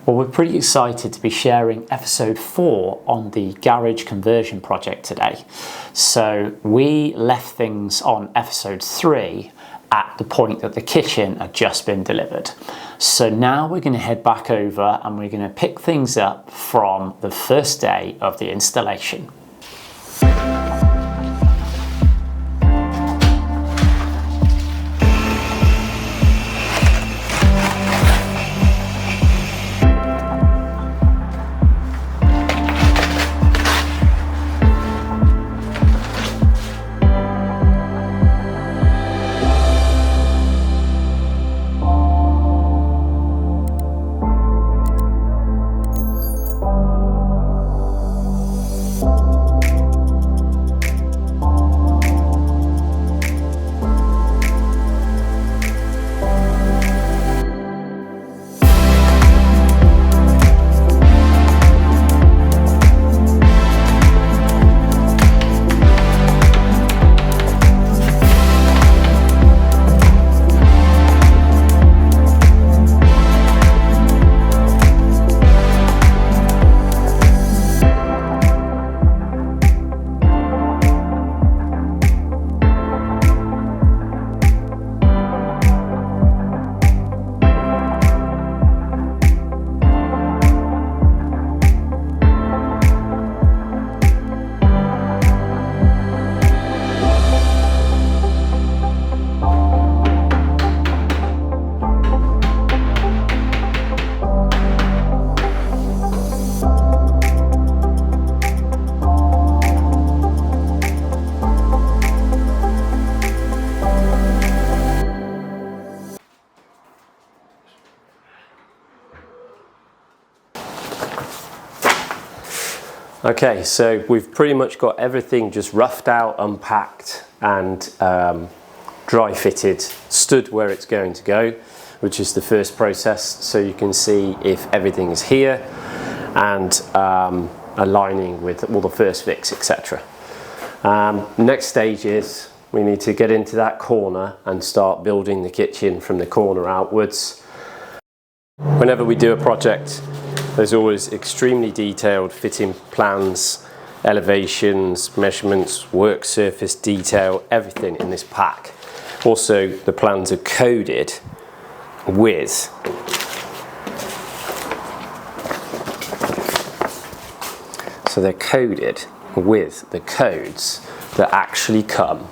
Well, we're pretty excited to be sharing episode 4 on the garage conversion project today. So we left things on episode 3 at the point that the kitchen had just been delivered. So now we're going to head back over and we're going to pick things up from the first day of the installation. Okay, so we've pretty much got everything just roughed out, unpacked and dry fitted, stood where it's going to go, which is the first process, so you can see if everything is here and aligning with all the first fix, etc. Next stage is we need to get into that corner and start building the kitchen from the corner outwards. Whenever we do a project, there's always extremely detailed fitting plans, elevations, measurements, work surface detail, everything in this pack. Also, the plans are coded with so they're coded with the codes that actually come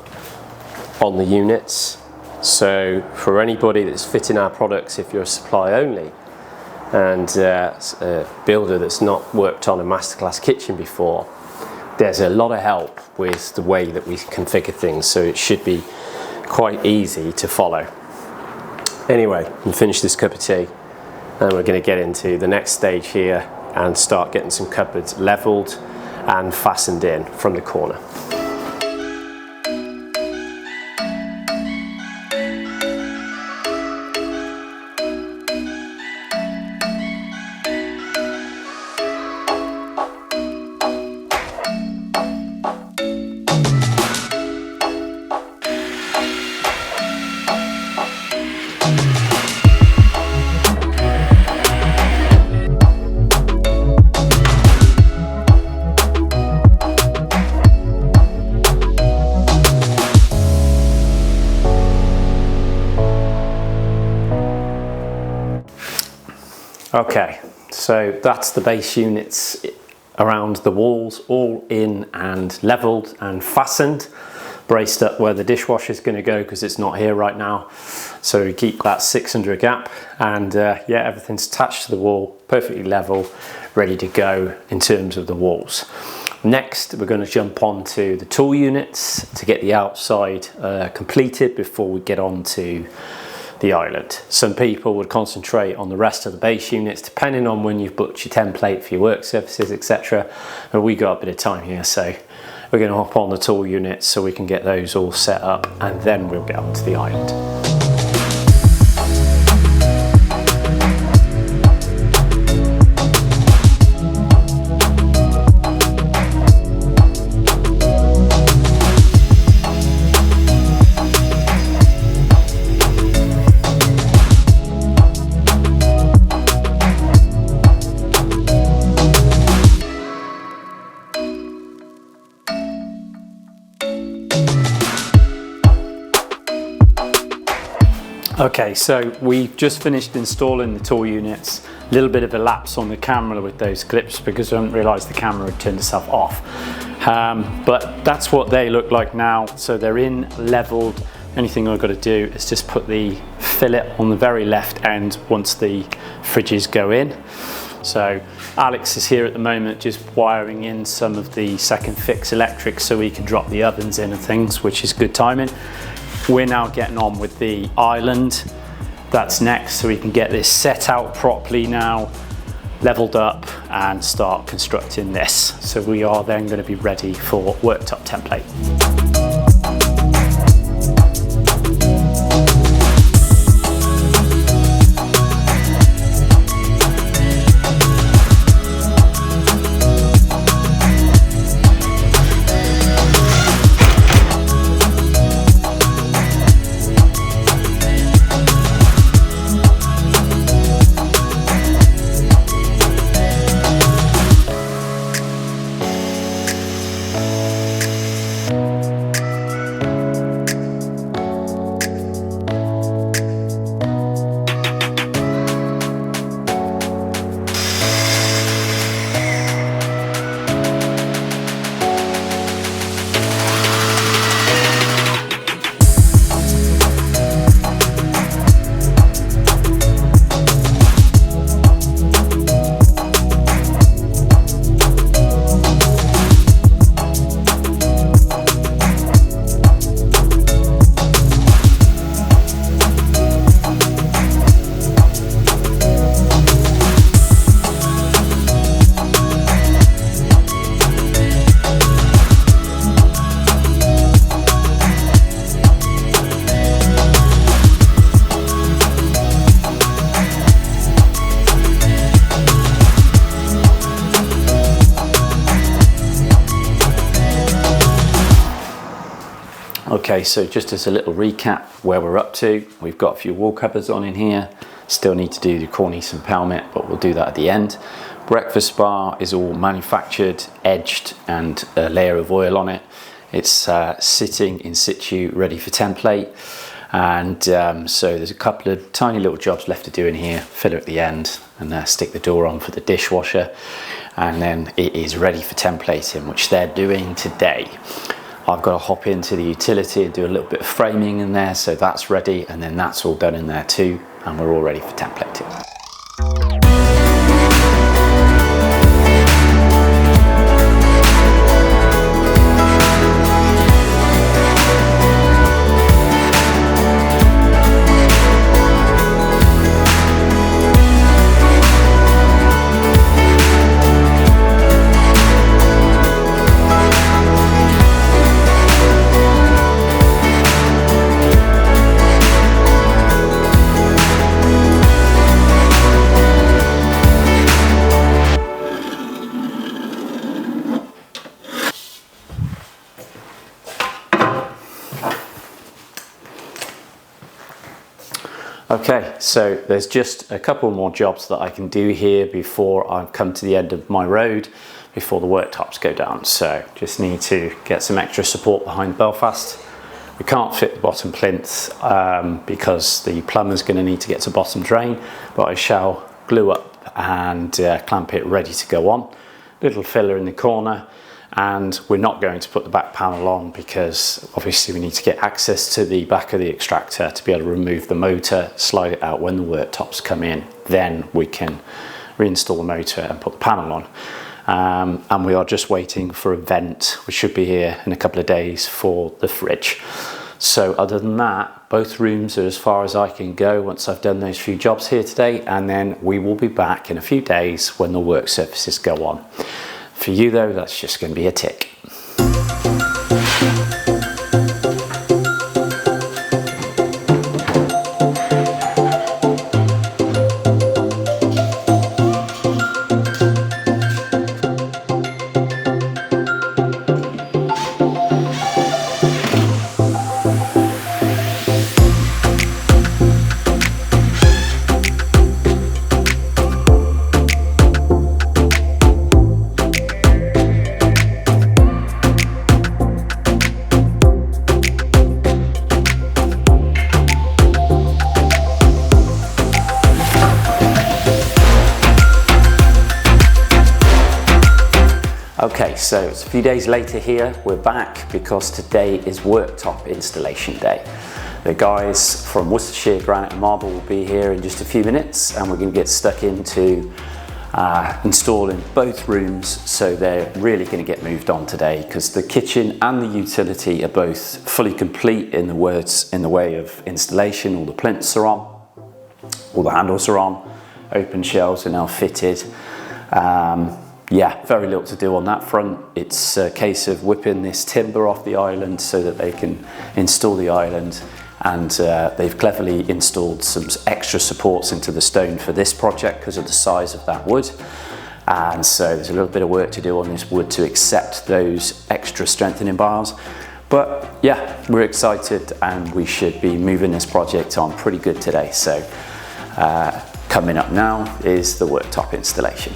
on the units. So for anybody that's fitting our products, if you're a supply only and a builder that's not worked on a masterclass kitchen before, there's a lot of help with the way that we configure things, so it should be quite easy to follow. Anyway, we'll finish this cup of tea and we're going to get into the next stage here and start getting some cupboards levelled and fastened in from the corner. Okay, so that's the base units around the walls, all in and levelled and fastened, braced up where the dishwasher is going to go because it's not here right now. So we keep that 600 gap, and yeah, everything's attached to the wall, perfectly level, ready to go in terms of the walls. Next, we're going to jump onto the tool units to get the outside completed before we get on to the island. Some people would concentrate on the rest of the base units depending on when you've booked your template for your work surfaces, etc. But we got a bit of time here, so we're going to hop on the tool units so we can get those all set up, and then we'll get onto the island. Okay, so we've just finished installing the tool units. A little bit of a lapse on the camera with those clips because I didn't realise the camera had turned itself off. But that's what they look like now. So they're in, leveled. Anything I've got to do is just put the fillet on the very left end once the fridges go in. So Alex is here at the moment just wiring in some of the second fix electrics so we can drop the ovens in and things, which is good timing. We're now getting on with the island. That's next, so we can get this set out properly now, leveled up, and start constructing this. So we are then going to be ready for Worktop template. Okay, so just as a little recap where we're up to, we've got a few wall covers on in here. Still need to do the cornice and pelmet, but we'll do that at the end. Breakfast bar is all manufactured, edged, and a layer of oil on it. It's sitting in situ, ready for template. And so there's a couple of tiny little jobs left to do in here, filler at the end, and stick the door on for the dishwasher. And then it is ready for templating, which they're doing today. I've got to hop into the utility and do a little bit of framing in there, so that's ready, and then that's all done in there too, and we're all ready for templating. Okay, so there's just a couple more jobs that I can do here before I come to the end of my road, before the worktops go down. So just need to get some extra support behind Belfast. We can't fit the bottom plinth because the plumber's going to need to get to bottom drain, but I shall glue up and clamp it ready to go on. Little filler in the corner. And we're not going to put the back panel on because obviously we need to get access to the back of the extractor to be able to remove the motor, slide it out when the worktops come in. Then we can reinstall the motor and put the panel on. And we are just waiting for a vent, which should be here in a couple of days for the fridge. So other than that, both rooms are as far as I can go once I've done those few jobs here today, and then we will be back in a few days when the work surfaces go on. For you though, that's just going to be a tick. Okay, so it's a few days later here, we're back because today is Worktop installation day. The guys from Worcestershire Granite and Marble will be here in just a few minutes, and we're going to get stuck into installing both rooms, so they're really going to get moved on today because the kitchen and the utility are both fully complete in the way of installation. All the plinths are on, all the handles are on, open shelves are now fitted. Yeah, very little to do on that front. It's a case of whipping this timber off the island so that they can install the island, and they've cleverly installed some extra supports into the stone for this project because of the size of that wood. And so there's a little bit of work to do on this wood to accept those extra strengthening bars. But yeah, we're excited and we should be moving this project on pretty good today. So coming up now is the Worktop installation.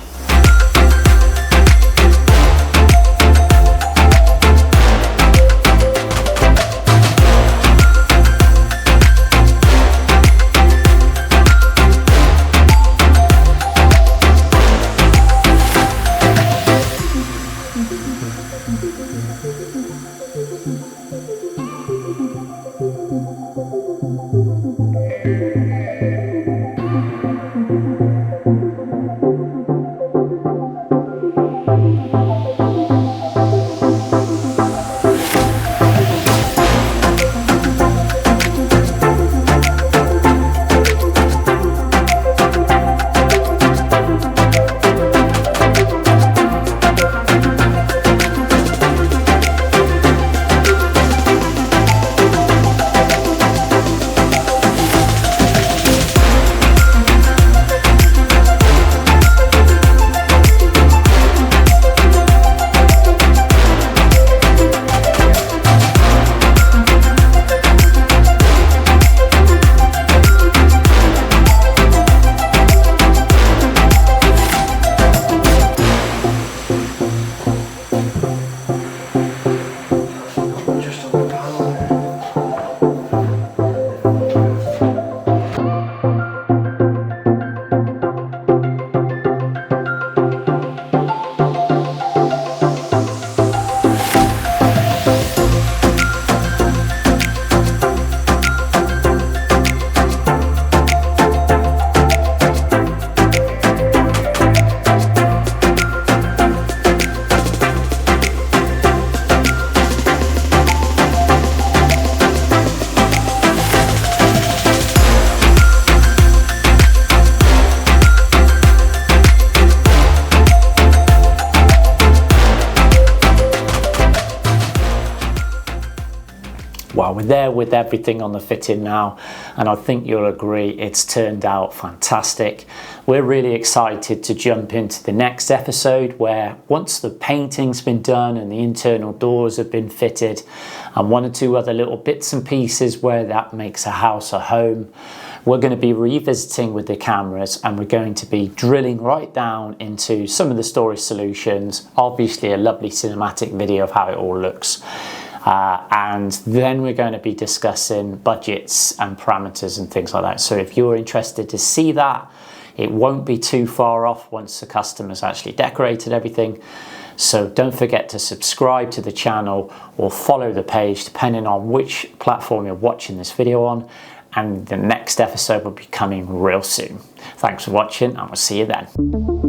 Well, we're there with everything on the fitting now, and I think you'll agree it's turned out fantastic. We're really excited to jump into the next episode where once the painting's been done and the internal doors have been fitted and one or two other little bits and pieces where that makes a house a home, we're going to be revisiting with the cameras and we're going to be drilling right down into some of the storage solutions, obviously a lovely cinematic video of how it all looks. And then we're going to be discussing budgets and parameters and things like that. So if you're interested to see that, it won't be too far off once the customer's actually decorated everything. So don't forget to subscribe to the channel or follow the page depending on which platform you're watching this video on. And the next episode will be coming real soon. Thanks for watching and we'll see you then.